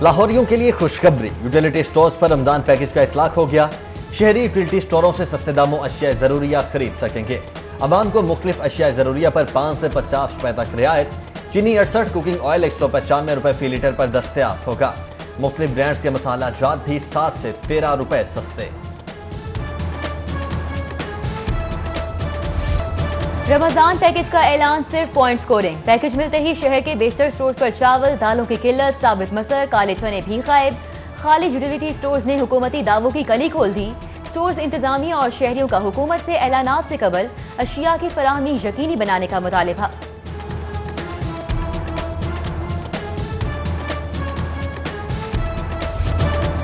لاہوریوں کے لیے خوشخبری، یوٹیلیٹی سٹورز پر رمضان پیکج کا اطلاق ہو گیا۔ شہری یوٹیلیٹی سٹوروں سے سستے داموں اشیاء ضروریہ خرید سکیں گے۔ عوام کو مختلف اشیاء ضروریہ پر 5 سے 50 روپے تک رعایت۔ چینی 68، کوکنگ آئل 195 روپے فی لیٹر پر دستیاب ہوگا۔ مختلف برانڈز کے مسالہ جات بھی 7 سے 13 روپے سستے۔ رمضان پیکج کا اعلان، صرف پوائنٹ سکورنگ۔ پیکج ملتے ہی شہر کے بیشتر سٹورز پر چاول، دالوں کی قلت، ثابت مسر، کالے چنے بھی غائب۔ خالی یوٹیلیٹی سٹورز نے حکومتی دعووں کی کلی کھول دی۔ سٹورز انتظامیہ اور شہریوں کا حکومت سے اعلانات سے قبل اشیاء کی فراہمی یقینی بنانے کا مطالبہ۔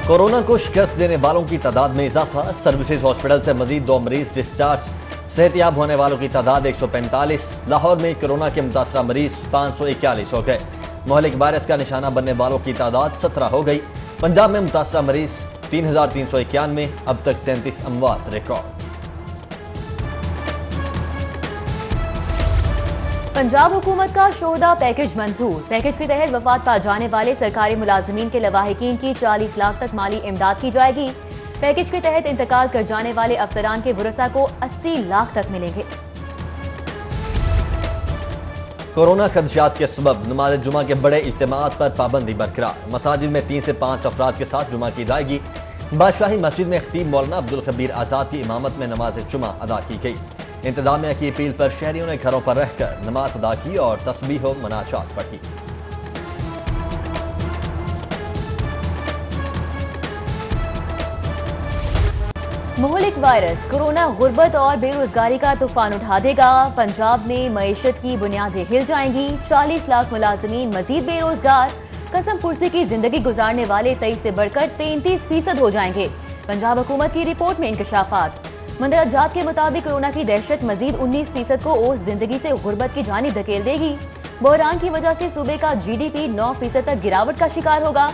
کورونا کو شکست دینے والوں کی تعداد میں اضافہ، سروسز ہاسپٹل سے مزید 2 مریض ڈسچارج۔ صحت یاب ہونے والوں کی تعداد 145۔ لاہور میں کورونا کے متاثرہ مریض 541 ہو گئے۔ مہلک وائرس کا نشانہ بننے والوں کی تعداد 17 ہو گئی۔ پنجاب میں متاثرہ مریض 3391، اب تک 37 اموات ریکارڈ۔ پنجاب حکومت کا شہداء پیکج منظور۔ پیکج کے تحت وفات پا جانے والے سرکاری ملازمین کے لواحقین کی 40 لاکھ تک مالی امداد کی جائے گی۔ پیکج کے تحت انتقال کر جانے والے افسران کے ورثاء کو 80 لاکھ تک ملیں گے۔ کورونا خدشات کے سبب نماز جمعہ کے بڑے اجتماعات پر پابندی برقرار۔ مساجد میں 3 سے 5 افراد کے ساتھ جمعہ کی جائے گی۔ بادشاہی مسجد میں خطیب مولانا عبدالخبیر آزاد کی امامت میں نماز جمعہ ادا کی گئی۔ انتظامیہ کی اپیل پر شہریوں نے گھروں پر رہ کر نماز ادا کی اور تسبیح و مناجات پڑھی۔ مہلک وائرس کورونا غربت اور بے روزگاری کا طوفان اٹھا دے گا۔ پنجاب میں معیشت کی بنیادیں ہل جائیں گی۔ 40 لاکھ ملازمین مزید بے روزگار۔ قسم پرسی کی زندگی گزارنے والے 23 سے بڑھ کر 33% ہو جائیں گے۔ پنجاب حکومت کی رپورٹ میں انکشافات۔ مندرجات کے مطابق کورونا کی دہشت مزید 19% کو اوج زندگی سے غربت کی جانب دھکیل دے گی۔ بحران کی وجہ سے صوبے کا GDP 9% تک گراوٹ کا شکار ہوگا۔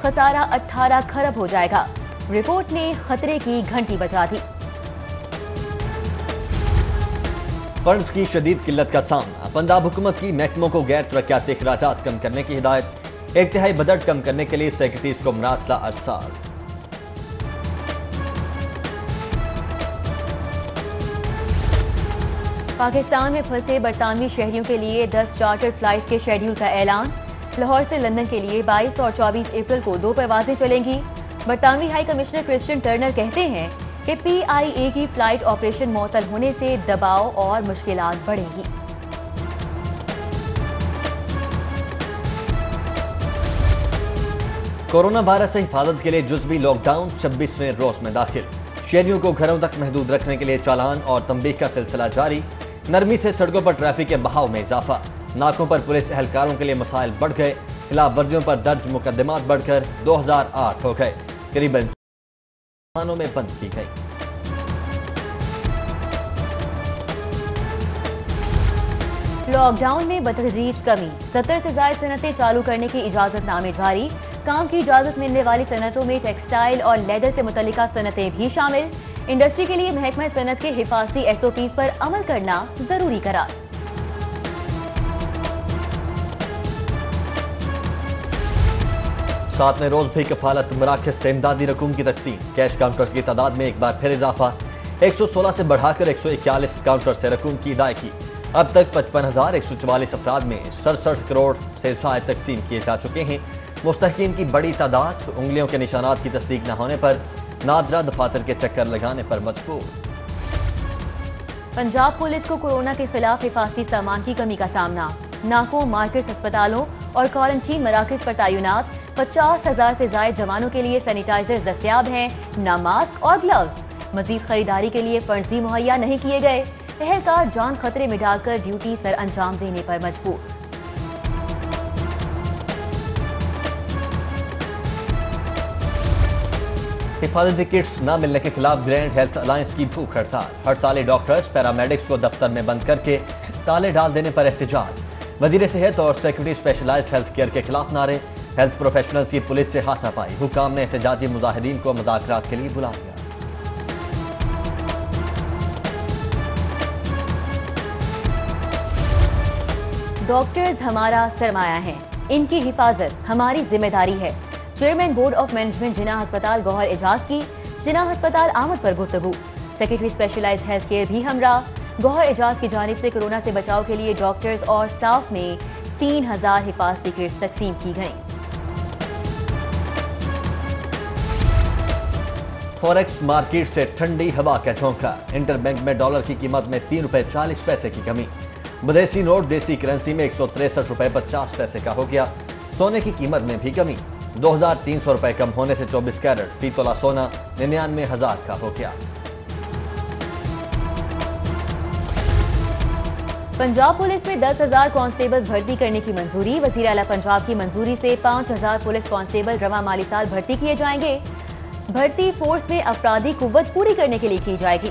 خسارہ 18 کھرب ہو جائے گا۔ رپورٹ نے خطرے کی گھنٹی بجا دی۔ فنڈز کی شدید قلت کا سامنا، پنجاب حکومت کی محکموں کو غیر ترقیاتی اخراجات کم کرنے کی ہدایت۔ 1/3 بجٹ کم کرنے کے لیے سیکرٹریز کو مراسلہ ارسال۔ پاکستان میں پھنسے برطانوی شہریوں کے لیے 10 چارٹر فلائٹس کے شیڈول کا اعلان۔ لاہور سے لندن کے لیے 22 اور 24 اپریل کو 2 پروازیں چلیں گی۔ برطانوی ہائی کمشنر کرسٹن ٹرنر کہتے ہیں کہ PIA کی فلائٹ آپریشن معطل ہونے سے دباؤ اور مشکلات بڑھیں گی۔ کورونا وائرس سے حفاظت کے لیے جزوی لاک ڈاؤن 26ویں روز میں داخل۔ شہریوں کو گھروں تک محدود رکھنے کے لیے چالان اور تنبیہ کا سلسلہ جاری۔ نرمی سے سڑکوں پر ٹریفک کے بہاؤ میں اضافہ۔ ناکوں پر پولیس اہلکاروں کے لیے مسائل بڑھ گئے۔ خلاف ورزیوں پر درج مقدمات بڑھ کر 2008 ہو گئے۔ قریباً تھانوں میں بند کی گئی۔ لاک ڈاؤن میں بتدریج کمی، 70 سے زائد صنعتیں چالو کرنے کی اجازت نامے جاری۔ کام کی اجازت ملنے والی صنعتوں میں ٹیکسٹائل اور لیدر سے متعلقہ صنعتیں بھی شامل۔ انڈسٹری کے لیے محکمہ صنعت کے حفاظتی SOPs پر عمل کرنا ضروری قرار۔ 7ویں روز بھی کفالت مراکز سے امدادی رقوم کی تقسیم۔ کیش کاؤنٹرز کی تعداد میں ایک بار پھر اضافہ، 116 سے بڑھا کر 141 کاؤنٹر سے رقوم کی ادائیگی۔ اب تک 55,144 افراد میں 67 کروڑ سے زائد تقسیم کیے جا چکے ہیں۔ مستحقین کی بڑی تعداد انگلیوں کے نشانات کی تصدیق نہ ہونے پر نادرہ دفاتر کے چکر لگانے پر مجبور۔ پنجاب پولیس کو کورونا کے خلاف حفاظتی سامان کی کمی کا سامنا۔ ناکوں، مارکیٹس، اسپتالوں اور کوارنٹین مراکز پر تعینات 50,000 سے زائد جوانوں کے لیے سینیٹائزرز دستیاب ہیں، نہ ماسک اور گلوز۔ مزید خریداری کے لیے فنڈز بھی مہیا نہیں کیے گئے۔ اہلکار جان خطرے میں ڈال کر ڈیوٹی سر انجام دینے پر مجبور۔ حفاظتی کٹس نہ ملنے کے خلاف گرینڈ ہیلتھ الائنس کی بھوک ہڑتال۔ ہڑتالی ڈاکٹرز، پیرامیڈکس کو دفتر میں بند کر کے تالے ڈال دینے پر احتجاج۔ وزیر صحت اور سیکرٹری اسپیشلائزڈ ہیلتھ کیئر کے خلاف نعرے۔ ہیلتھ پروفیشنلز کی پولیس سے ہاتھا پائی۔ حکام نے احتجاجی مظاہرین کو مذاکرات کے لیے بلا لیا۔ ڈاکٹرز ہمارا سرمایہ ہیں، ان کی حفاظت ہماری ذمہ داری ہے۔ چیئرمین بورڈ آف مینجمنٹ جناح ہسپتال گوہر اعجاز کی جناح ہسپتال آمد پر گفتگو، سیکرٹری اسپیشلائز ہیلتھ کیئر بھی ہمراہ۔ گوہر اعجاز کی جانب سے کورونا سے بچاؤ کے لیے ڈاکٹرز اور سٹاف میں 3000 حفاظتی کٹس تقسیم کی گئیں۔ فوریکس مارکیٹ سے ٹھنڈی ہوا کا جھونکا، انٹر بینک میں ڈالر کی قیمت میں 3 روپے 40 پیسے کی کمی، بدیسی نوٹ دیسی کرنسی میں 163 روپے 50 پیسے کا ہو گیا۔ سونے کی قیمت میں بھی کمی، 2300 روپے کم ہونے سے 24 کیرٹ فی تولہ سونا 99,000 کا ہو گیا۔ پنجاب پولیس میں 10,000 کانسٹیبلز بھرتی کرنے کی منظوری، وزیر اعلیٰ پنجاب کی منظوری سے 5,000 پولیس کانسٹیبل رواں مالی سال بھرتی کیے جائیں گے۔ بھرتی فورس میں افرادی قوت پوری کرنے کے لیے کی جائے گی۔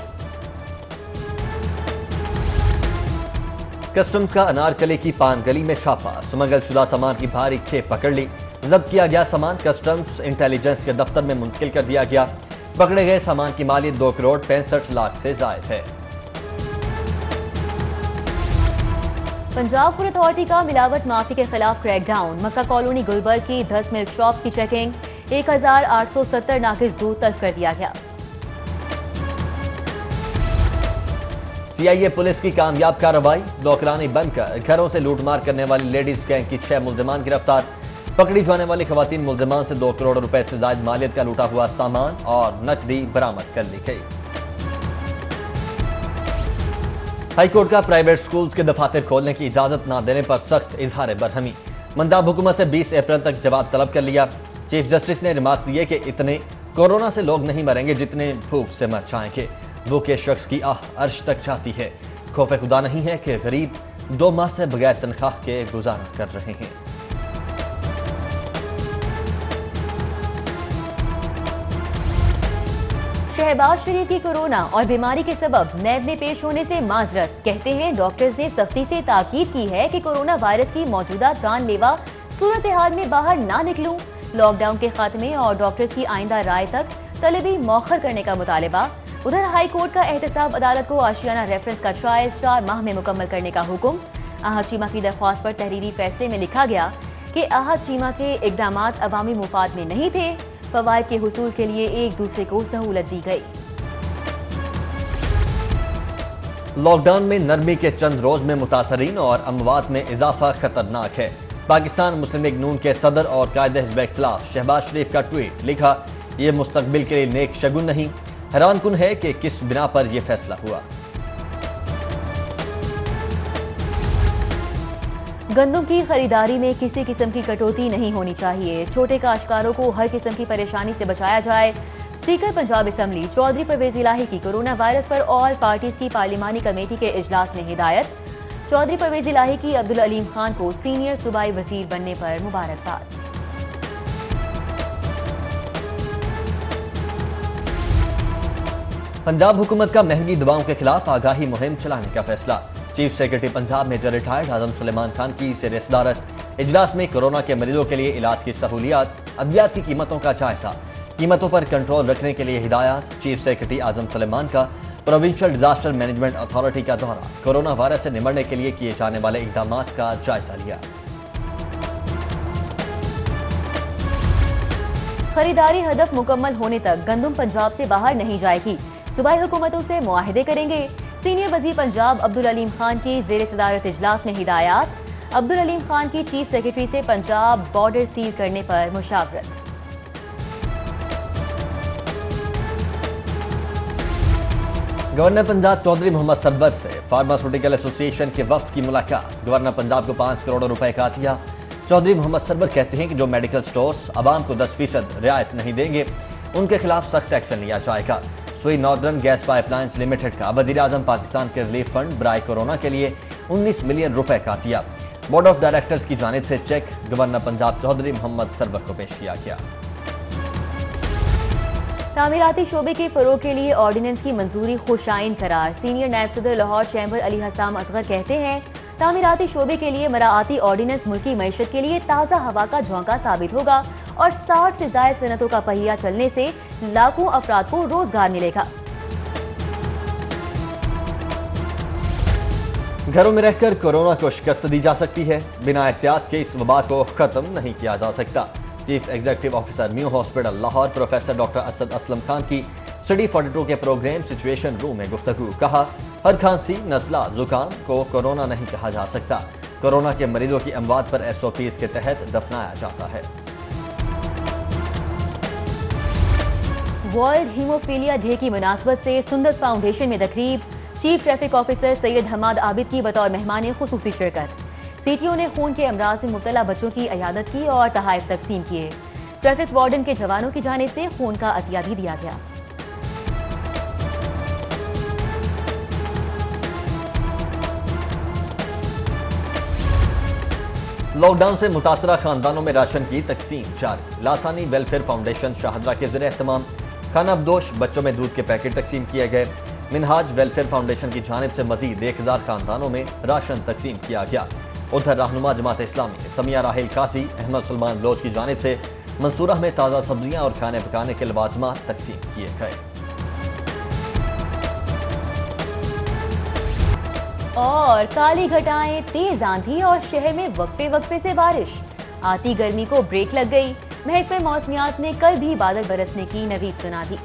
کسٹمز کا انارکلی کی پان گلی میں چھاپا، سمگل شدہ سامان کی بھاری کھیپ پکڑ لی، ضبط کیا گیا سامان کسٹمز انٹیلیجنس کے دفتر میں منتقل کر دیا گیا۔ پکڑے گئے سامان کی مالیت 2 کروڑ 65 لاکھ سے زائد ہے۔ پنجاب فوڈ اتھارٹی کا ملاوٹ معافی کے خلاف کریک ڈاؤن، مکہ کالونی گلبرگ کی 10 ملک شاپس کی چیکنگ، 1870 ناقص دودھ تلف کر دیا گیا۔ CIA پولیس کی کامیاب کارروائی، نوکرانی بند کر گھروں سے لوٹ مار کرنے والی لیڈیز گینگ کی 6 ملزمان گرفتار، پکڑی جانے والی خواتین ملزمان سے 2 کروڑ روپے سے زائد مالیت کا لوٹا ہوا سامان اور نقدی برآمد کر لی گئی۔ ہائی کورٹ کا پرائیویٹ سکولز کے دفاتر کھولنے کی اجازت نہ دینے پر سخت اظہار برہمی، منداب حکومت سے 20 اپریل تک جواب طلب کر لیا۔ چیف جسٹس نے ریمارکس دیے کہ اتنے کورونا سے لوگ نہیں مریں گے جتنے بھوک سے مر جائیں گے، بھوکے شخص کی آہ عرش تک جاتی ہے، خوف خدا نہیں ہے کہ غریب 2 ماہ سے بغیر تنخواہ کے گزارا کر رہے ہیں۔ شہباز شریف کی کورونا اور بیماری کے سبب نیب میں پیش ہونے سے معذرت، کہتے ہیں ڈاکٹرز نے سختی سے تاکید کی ہے کہ کورونا وائرس کی موجودہ جان لیوا صورتحال میں باہر نہ نکلوں۔ لاک ڈاؤن کے خاتمے اور ڈاکٹرز کی آئندہ رائے تک طلبی موخر کرنے کا مطالبہ۔ ادھر ہائی کورٹ کا احتساب عدالت کو آشیانہ ریفرنس کا ٹرائل 4 ماہ میں مکمل کرنے کا حکم۔ احد چیمہ کی درخواست پر تحریری فیصلے میں لکھا گیا کہ احد چیمہ کے اقدامات عوامی مفاد میں نہیں تھے، فوائد کے حصول کے لیے ایک دوسرے کو سہولت دی گئی۔ لاک ڈاؤن میں نرمی کے چند روز میں متاثرین اور اموات میں اضافہ خطرناک ہے۔ پاکستان مسلم لیگ نون کے صدر اور قائد حزب اختلاف شہباز شریف کا ٹویٹ، لکھا یہ مستقبل کے لیے نیک شگن نہیں، حیران کن ہے کہ کس بنا پر یہ فیصلہ ہوا۔ گندم کی خریداری میں کسی قسم کی کٹوتی نہیں ہونی چاہیے، چھوٹے کاشتکاروں کو ہر قسم کی پریشانی سے بچایا جائے۔ اسپیکر پنجاب اسمبلی چودھری پرویز الہی کی کورونا وائرس پر آل پارٹیز کی پارلیمانی کمیٹی کے اجلاس میں ہدایت، چودھری پرویز الہی کی عبدالعلیم خان کو سینئر صوبائی وزیر بننے پر مبارکباد۔ پنجاب حکومت کا مہنگی دواؤں کے خلاف آگاہی مہم چلانے کا فیصلہ، chief secretary Punjab major retired Azam Sulaiman Khan کی زیر صدارت اجلاس میں کورونا کے مریضوں کے لیے علاج کی سہولیات، ادویات کی قیمتوں کا جائزہ، قیمتوں پر کنٹرول رکھنے کے لیے ہدایات۔ چیف سیکرٹری اعظم سلیمان کا پروونشل ڈیزاسٹر مینجمنٹ اتھارٹی کا دورہ، کورونا وائرس سے نمٹنے کے لیے کیے جانے والے اقدامات کا جائزہ لیا۔ خریداری ہدف مکمل ہونے تک گندم پنجاب سے باہر نہیں جائے گی، صوبائی حکومتوں سے معاہدے کریں گے، سینئر وزیر پنجاب عبدالعلیم خان کی زیر صدارت اجلاس میں ہدایات، عبدالعلیم خان کی چیف سیکرٹری سے پنجاب بارڈر سیل کرنے پر مشاورت۔ گورنر پنجاب چودھری محمد سرور سے فارماسیوٹیکل ایسوسی ایشن کے وفد کی ملاقات، گورنر پنجاب کو 5 کروڑ روپے کا عطیہ۔ چودھری محمد سرور کہتے ہیں کہ جو میڈیکل سٹورز عوام کو 10% رعایت نہیں دیں گے ان کے خلاف سخت ایکشن لیا جائے گا۔ سوئی ناردرن گیس پائپ لائنز لمیٹڈ کا وزیر اعظم پاکستان کے ریلیف فنڈ برائے کورونا کے لیے 19 ملین روپے کا عطیہ، بورڈ آف ڈائریکٹرز کی جانب سے چیک گورنر پنجاب چودھری محمد سرور کو پیش کیا گیا۔ تعمیراتی شعبے کے فروغ کے لیے آرڈیننس کی منظوری خوشائن قرار، سینئر نائب صدر لاہور چیمبر علی حسام اصغر کہتے ہیں تعمیراتی شعبے کے لیے مراعاتی آرڈیننس ملکی معیشت کے لیے تازہ ہوا کا جھونکا ثابت ہوگا اور 60 سے زائد صنعتوں کا پہیہ چلنے سے لاکھوں افراد کو روزگار ملے گا۔ گھروں میں رہ کر کورونا کو شکست دی جا سکتی ہے، بنا احتیاط کے اس وبا کو ختم نہیں کیا جا سکتا۔ Chief executive officer new hospital Lahore professor doctor Asad Aslam Khan کی سٹی 42 کے پروگرام سچویشن روم میں گفتگو. کہا ہر کھانسی نزلہ زکام کو کورونا نہیں کہا جا سکتا. کورونا کے مریضوں کی اموات پر SOPs کے تحت دفنایا جاتا ہے. ورلڈ ہیموفیلیا ڈے کی مناسبت سے سندس فاؤنڈیشن میں تقریب. چیف ٹریفک آفیسر سید حماد عابد کی بطور مہمان خصوصی شرکت. CTO نے خون کے امراض میں مبتلا بچوں کی عیادت کی اور تحائف تقسیم کیے. ٹریفک وارڈن کے جوانوں کی جانب سے خون کا عطیہ بھی دیا گیا. لاک ڈاؤن سے متاثرہ خاندانوں میں راشن کی تقسیم جاری. لاسانی ویلفیئر فاؤنڈیشن شاہدرہ کے زیر اہتمام کھانا بدوش بچوں میں دودھ کے پیکٹ تقسیم کیے گئے. منہاج ویلفیئر فاؤنڈیشن کی جانب سے مزید 1000 خاندانوں میں راشن تقسیم کیا گیا. ادھر رہنما جماعت اسلامی سمیہ راحیل قاسی احمد سلمان بلوچ کی جانب سے منصورہ میں تازہ سبزیاں اور کھانے پکانے کے لوازمات تقسیم کیے گئے. اور کالی گھٹائیں، تیز آندھی اور شہر میں وقفے وقفے سے بارش. آتی گرمی کو بریک لگ گئی. محکمہ موسمیات نے کل بھی بادل برسنے کی نوید سنا دی.